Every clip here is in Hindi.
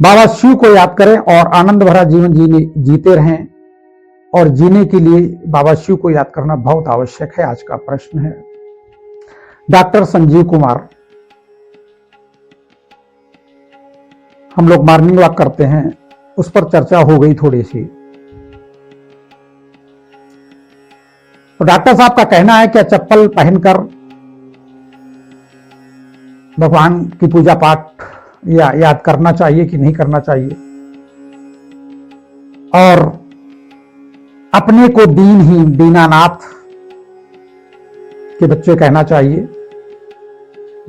बाबा शिव को याद करें और आनंद भरा जीवन जीते रहें। और जीने के लिए बाबा शिव को याद करना बहुत आवश्यक है। आज का प्रश्न है डॉक्टर संजीव कुमार, हम लोग मॉर्निंग वॉक करते हैं, उस पर चर्चा हो गई थोड़ी सी। तो डॉक्टर साहब का कहना है क्या चप्पल पहनकर भगवान की पूजा पाठ या याद करना चाहिए कि नहीं करना चाहिए, और अपने को दीनहीन दीनानाथ के बच्चे कहना चाहिए,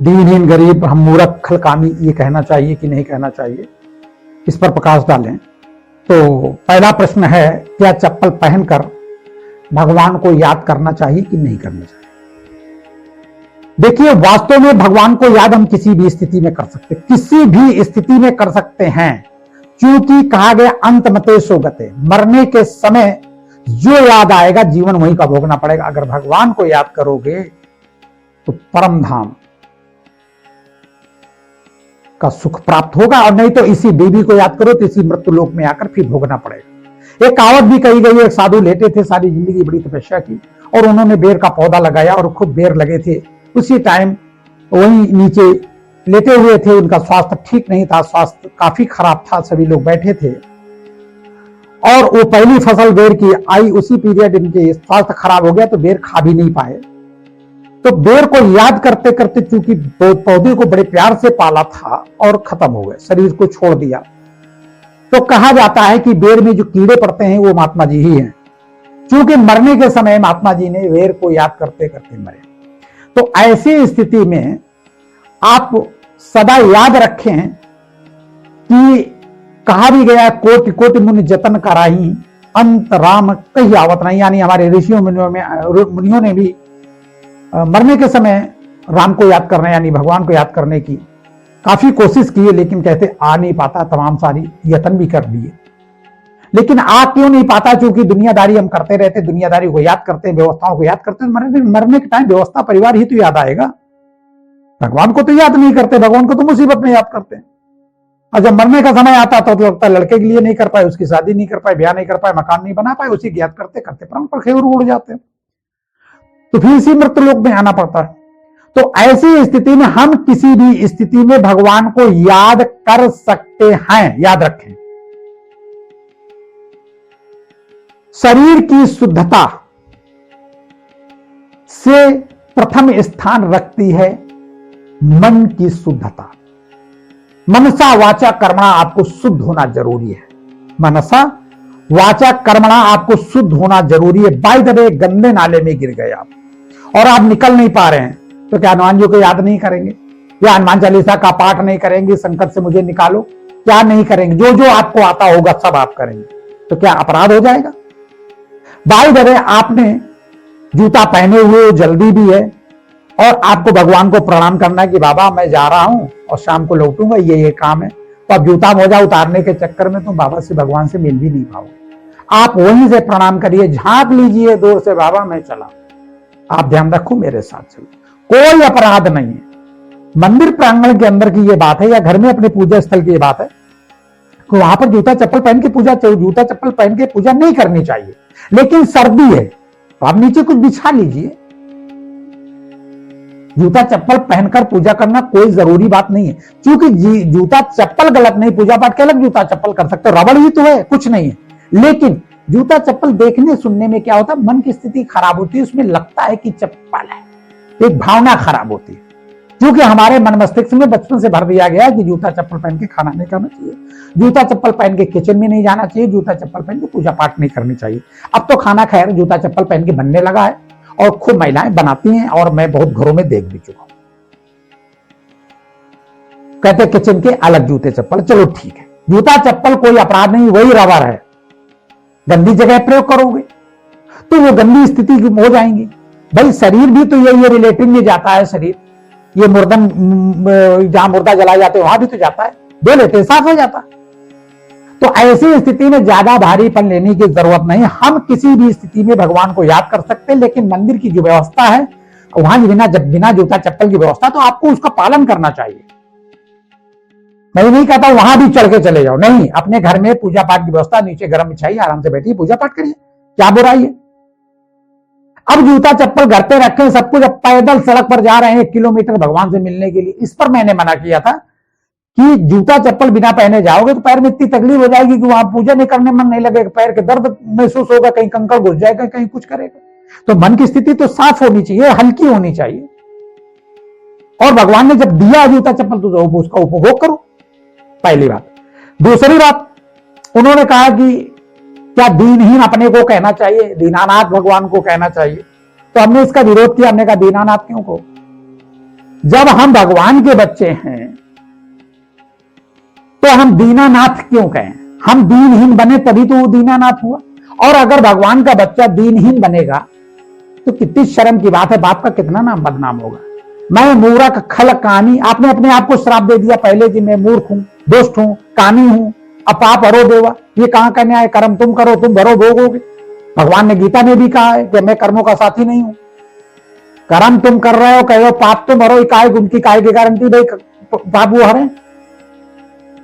दीनहीन गरीब हम मूर्ख खलकामी ये कहना चाहिए कि नहीं कहना चाहिए, इस पर प्रकाश डालें। तो पहला प्रश्न है क्या चप्पल पहनकर भगवान को याद करना चाहिए कि नहीं करना चाहिए। देखिए वास्तव में भगवान को याद हम किसी भी स्थिति में कर सकते, किसी भी स्थिति में कर सकते हैं, क्योंकि कहा गया अंत मते सो गते, मरने के समय जो याद आएगा जीवन वहीं का भोगना पड़ेगा। अगर भगवान को याद करोगे तो परम धाम का सुख प्राप्त होगा, और नहीं तो इसी देवी को याद करो तो इसी मृत्यु लोक में आकर फिर भोगना पड़ेगा। एक कहावत भी कही गई, एक साधु लेटे थे, सारी जिंदगी बड़ी तपस्या की और उन्होंने बेर का पौधा लगाया और खूब बेर लगे थे। उसी टाइम वहीं नीचे लेटे हुए थे, उनका स्वास्थ्य ठीक नहीं था, स्वास्थ्य काफी खराब था, सभी लोग बैठे थे और वो पहली फसल बेर की आई, उसी पीरियड इनके स्वास्थ्य खराब हो गया तो बेर खा भी नहीं पाए। तो बेर को याद करते करते चूंकि पौधे को बड़े प्यार से पाला था और खत्म हो गए, शरीर को छोड़ दिया। तो कहा जाता है कि बेर में जो कीड़े पड़ते हैं वो महात्मा जी ही हैं, क्योंकि मरने के समय महात्मा जी ने बेर को याद करते करते मरे। तो ऐसी स्थिति में आप सदा याद रखें कि कहा भी गया कोटि कोटि मुनि जतन कराई अंत राम कहीं आवत नहीं, यानी हमारे ऋषियों मुनियों ने भी मरने के समय राम को याद करने यानी भगवान को याद करने की काफी कोशिश की है, लेकिन कहते आ नहीं पाता, तमाम सारी यत्न भी कर दिए, लेकिन आ क्यों नहीं पाता, क्योंकि दुनियादारी हम करते रहते, दुनियादारी को याद करते हैं, व्यवस्थाओं को याद करते हैं, मरने के टाइम व्यवस्था परिवार ही तो याद आएगा, भगवान को तो याद नहीं करते, भगवान को तो मुसीबत में याद करते हैं। और जब मरने का समय आता तो लगता है लड़के के लिए नहीं कर पाए, उसकी शादी नहीं कर पाए, ब्याह नहीं कर पाए, मकान नहीं बना पाए, उसी की याद करते करते परम पर खेवर उड़ जाते हैं, तो फिर इसी मृत्यु लोक में आना पड़ता है। तो ऐसी स्थिति में हम किसी भी स्थिति में भगवान को याद कर सकते हैं। याद रखें शरीर की शुद्धता से प्रथम स्थान रखती है मन की शुद्धता। मनसा वाचा कर्मणा आपको शुद्ध होना जरूरी है, मनसा वाचा कर्मणा आपको शुद्ध होना जरूरी है। बाय द वे गंदे नाले में गिर गए आप और आप निकल नहीं पा रहे हैं, तो क्या हनुमान जी को याद नहीं करेंगे या हनुमान चालीसा का पाठ नहीं करेंगे, संकट से मुझे निकालो, क्या नहीं करेंगे, जो जो आपको आता होगा सब आप करेंगे, तो क्या अपराध हो जाएगा। बाय द वे आपने जूता पहने हुए, जल्दी भी है और आपको भगवान को प्रणाम करना है कि बाबा मैं जा रहा हूं और शाम को लौटूंगा, ये काम है, तो आप जूता मोजा उतारने के चक्कर में तुम बाबा से भगवान से मिल भी नहीं पाओगे। आप वहीं से प्रणाम करिए, झांक लीजिए दूर से, बाबा मैं चला, आप ध्यान रखो मेरे साथ चलो, कोई अपराध नहीं है। मंदिर प्रांगण के अंदर की ये बात है या घर में अपने पूजा स्थल की ये बात है, तो वहां पर जूता चप्पल पहन के पूजा, जूता चप्पल पहन के पूजा नहीं करनी चाहिए। लेकिन सर्दी है तो आप नीचे कुछ बिछा लीजिए, जूता चप्पल पहनकर पूजा करना कोई जरूरी बात नहीं है, क्योंकि जूता चप्पल गलत नहीं, पूजा पाठ के अलग जूता चप्पल कर सकते हो, रबड़ ही तो है, कुछ नहीं है। लेकिन जूता चप्पल देखने सुनने में क्या होता है, मन की स्थिति खराब होती है, उसमें लगता है कि चप्पल है, एक भावना खराब होती है, क्योंकि हमारे मन मस्तिष्क में बचपन से भर दिया गया है कि जूता चप्पल पहन के खाना नहीं करना चाहिए, जूता चप्पल पहन के किचन में नहीं जाना चाहिए, जूता चप्पल पहन के पूजा पाठ नहीं करनी चाहिए। अब तो खाना खैर जूता चप्पल पहन के बनने लगा है और खूब महिलाएं बनाती हैं, और मैं बहुत घरों में देख भी चुका हूं। कहते किचन के अलग जूते चप्पल, चलो ठीक है, जूता चप्पल कोई अपराध नहीं, वही रबर है, गंदी जगह प्रयोग करोगे तो वो गंदी स्थिति हो जाएंगी। भाई शरीर भी तो ये रिलेटिव में जाता है, शरीर ये मुर्दन जहां मुर्दा जलाए जाते हैं वहां भी तो जाता है, दे लेते साफ हो जाता है। तो ऐसी स्थिति में ज्यादा भारीपन लेने की जरूरत नहीं, हम किसी भी स्थिति में भगवान को याद कर सकते हैं। लेकिन मंदिर की जो व्यवस्था है वहां बिना जूता चप्पल की व्यवस्था, तो आपको उसका पालन करना चाहिए। मैं नहीं कहता वहां भी चढ़ के चले जाओ, नहीं, अपने घर में पूजा पाठ की व्यवस्था, नीचे गर्म बिछाइए, आराम से बैठिए, पूजा पाठ करिए, क्या बुराई है। अब जूता चप्पल घर पे रखें सब कुछ, अब पैदल सड़क पर जा रहे हैं 1 किलोमीटर भगवान से मिलने के लिए, इस पर मैंने मना किया था कि जूता चप्पल बिना पहने जाओगे तो पैर में इतनी तकलीफ हो जाएगी कि वहां पूजा नहीं करने मन नहीं लगेगा, पैर के दर्द महसूस होगा, कहीं कंकड़ घुस जाएगा, कहीं कुछ करेगा। तो मन की स्थिति तो साफ होनी चाहिए, हल्की होनी चाहिए। और भगवान ने जब दिया जूता चप्पल तो उसका उपभोग करो, पहली बात। दूसरी बात, उन्होंने कहा कि क्या दीनहीन अपने को कहना चाहिए, दीनानाथ भगवान को कहना चाहिए। तो हमने इसका विरोध किया, हमने कहा दीनानाथ क्यों को, जब हम भगवान के बच्चे हैं तो हम दीनानाथ क्यों कहें। हम दीनहीन बने तभी तो वो दीनानाथ हुआ। और अगर भगवान का बच्चा दीनहीन बनेगा तो कितनी शर्म की बात है, बाप का कितना नाम बदनाम होगा। मैं मूर्ख खल कानी, आपने अपने आप को श्राप दे दिया पहले कि मैं मूर्ख हूं, दुष्ट हूं, कानी हूं, अपाप हरो देवा। ये कहां का न्याय, कर्म तुम करो तुम भरो भोगोगे। भगवान ने गीता में भी कहा है कि मैं कर्मों का साथी नहीं हूं। कर्म तुम कर रहे हो, कहो पाप तुम हरो, उनकी काय की गारंटी भाई पाप वो हरे।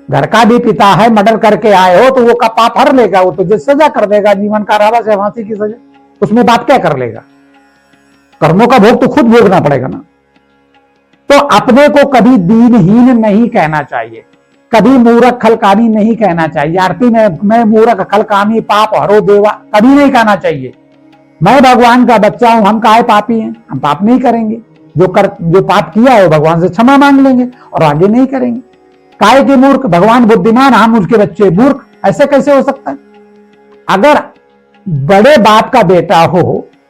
घर का भी पिता है, मर्डर करके आए हो तो वो का पाप हर लेगा, वो तो सजा कर देगा, जीवन कारावास या फांसी की सजा, उसमें बात क्या कर लेगा। कर्मों का भोग तो खुद भोगना पड़ेगा ना। तो अपने को कभी दीनहीन नहीं कहना चाहिए, कभी मूर्ख खलकानी नहीं कहना चाहिए। आरती में मैं मूर्ख खलकानी पाप हरो देवा कभी नहीं कहना चाहिए। मैं भगवान का बच्चा हूं, हम काहे पापी हैं, हम पाप नहीं करेंगे। जो पाप किया है भगवान से क्षमा मांग लेंगे और आगे नहीं करेंगे। काहे के मूर्ख, भगवान बुद्धिमान, हम उसके बच्चे मूर्ख, ऐसे कैसे हो सकता है। अगर बड़े बाप का बेटा हो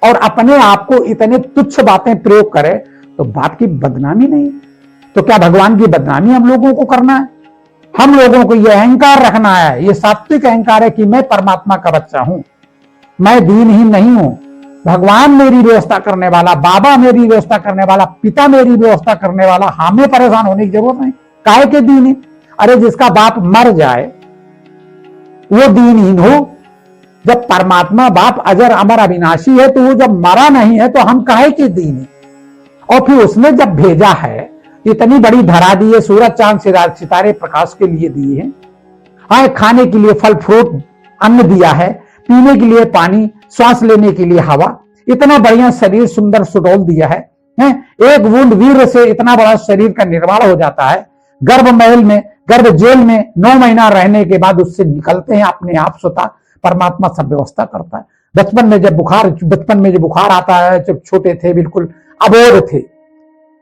और अपने आप को इतने तुच्छ बातें प्रयोग करे तो बाप की बदनामी नहीं। तो क्या भगवान की बदनामी हम लोगों को करना है। हम लोगों को यह अहंकार रखना है, यह सात्विक अहंकार है कि मैं परमात्मा का बच्चा हूं, मैं दीनहीन नहीं हूं। भगवान मेरी व्यवस्था करने वाला, बाबा मेरी व्यवस्था करने वाला, पिता मेरी व्यवस्था करने वाला, हमें परेशान होने की जरूरत नहीं। काहे के दीन है। अरे जिसका बाप मर जाए वो दीनहीन हो, जब परमात्मा बाप अजर अमर अविनाशी है तो वो जब मरा नहीं है तो हम काहे के दीन है। और फिर उसने जब भेजा है, इतनी बड़ी धरा दी है, सूरज चांद सितारे प्रकाश के लिए दिए हैं, हाँ खाने के लिए फल फ्रूट अन्न दिया है, पीने के लिए पानी, श्वास लेने के लिए हवा, इतना बढ़िया शरीर सुंदर सुडौल दिया है। एक बूंद वीर से इतना बड़ा शरीर का निर्माण हो जाता है। गर्भ महल में, गर्भ जेल में 9 महीना रहने के बाद उससे निकलते हैं अपने आप स्वतः, परमात्मा सब व्यवस्था करता है। बचपन में जब बुखार आता है, जब छोटे थे बिल्कुल अबोध थे,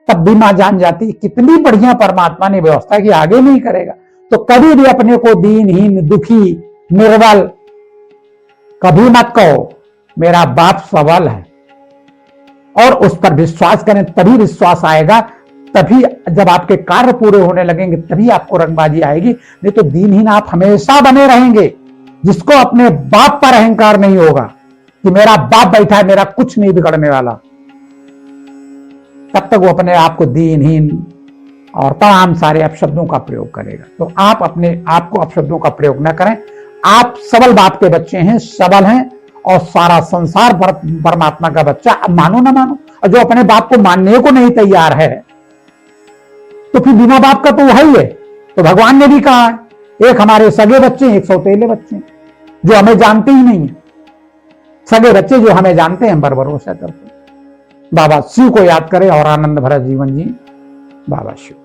तब भी मां जान जाती कितनी बढ़िया परमात्मा ने व्यवस्था की, आगे नहीं करेगा। तो कभी भी अपने को दीनहीन, दुखी, निर्बल कभी मत कहो। मेरा बाप सबल है और उस पर विश्वास करें, तभी विश्वास आएगा, तभी जब आपके कार्य पूरे होने लगेंगे तभी आपको रंगबाजी आएगी। नहीं तो दीनहीन आप हमेशा बने रहेंगे। जिसको अपने बाप पर अहंकार नहीं होगा कि मेरा बाप बैठा है, मेरा कुछ नहीं बिगड़ने वाला, तब तक वो अपने आप को दीनहीन और तमाम सारे अपशब्दों का प्रयोग करेगा। तो आप अपने आप को अपशब्दों का प्रयोग न करें। आप सबल बाप के बच्चे हैं, सबल हैं, और सारा संसार परमात्मा का बच्चा। अब मानो ना मानो, और जो अपने बाप को मानने को नहीं तैयार है तो फिर बिना बाप का तो वही है। तो भगवान ने भी कहा है, एक हमारे सगे बच्चे, एक सौतेले बच्चे जो हमें जानते ही नहीं है। सगे बच्चे जो हमें जानते हैं, पर भरोसा करते हैं। बाबा शिव को याद करें और आनंद भरा जीवन जी। बाबा शिव।